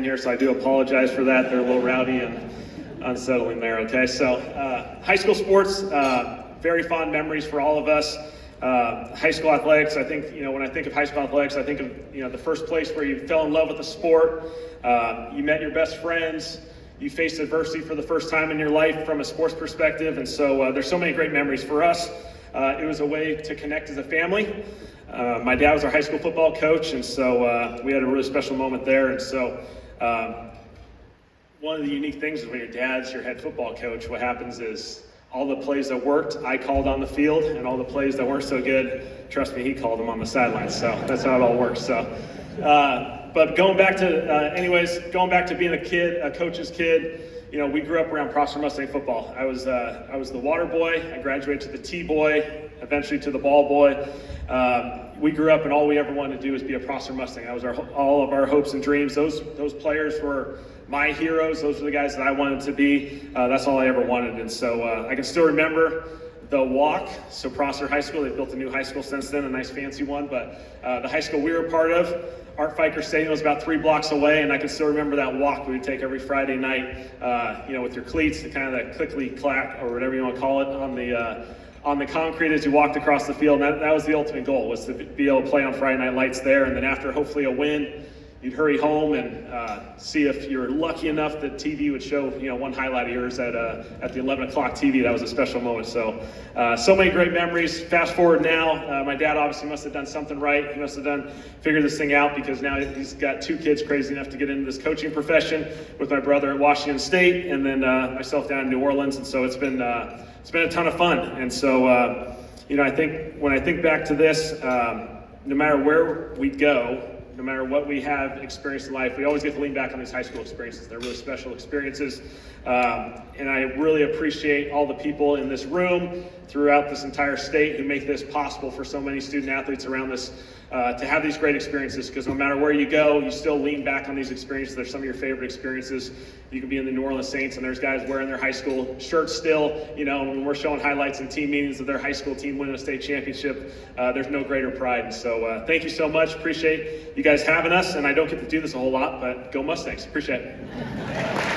here, so I do apologize for that. They're a little rowdy and unsettling there, okay? So, high school sports, very fond memories for all of us. High school athletics, I think, when I think of high school athletics, I think of, the first place where you fell in love with the sport, you met your best friends, you faced adversity for the first time in your life from a sports perspective, and so there's so many great memories for us. It was a way to connect as a family. My dad was our high school football coach, and so we had a really special moment there, and so one of the unique things is when your dad's your head football coach, what happens is all the plays that worked, I called on the field, and all the plays that weren't so good, trust me, he called them on the sidelines. So that's how it all works. So, but going back to being a coach's kid, we grew up around Prosper Mustang football. I was the water boy. I graduated to the T-boy, eventually to the ball boy. We grew up and all we ever wanted to do was be a Prosper Mustang. That was all of our hopes and dreams. Those players were my heroes. Those were the guys that I wanted to be. That's all I ever wanted. And so I can still remember the walk. So Prosper High School, they built a new high school since then, a nice fancy one. But the high school we were a part of, Art Fiker Stadium, was about 3 blocks away, and I can still remember that walk we would take every Friday night, with your cleats, the kind of that clickly clack or whatever you want to call it on the concrete as you walked across the field. And that was the ultimate goal, was to be able to play on Friday Night Lights there, and then after hopefully a win, you'd hurry home and see if you're lucky enough that TV would show, one highlight of yours at the 11 o'clock TV. That was a special moment. So, so many great memories. Fast forward now, my dad obviously must have done something right. He must have figured this thing out, because now he's got 2 kids crazy enough to get into this coaching profession, with my brother at Washington State, and then myself down in New Orleans. And so it's been a ton of fun. And so, I think when I think back to this, no matter where we go, no matter what we have experienced in life, we always get to lean back on these high school experiences. They're really special experiences. And I really appreciate all the people in this room throughout this entire state who make this possible for so many student athletes around this to have these great experiences, because no matter where you go, you still lean back on these experiences. They're some of your favorite experiences. You can be in the New Orleans Saints and there's guys wearing their high school shirts still, when we're showing highlights in team meetings of their high school team winning a state championship. There's no greater pride. And so thank you so much. Appreciate you guys having us. And I don't get to do this a whole lot, but go Mustangs. Appreciate it.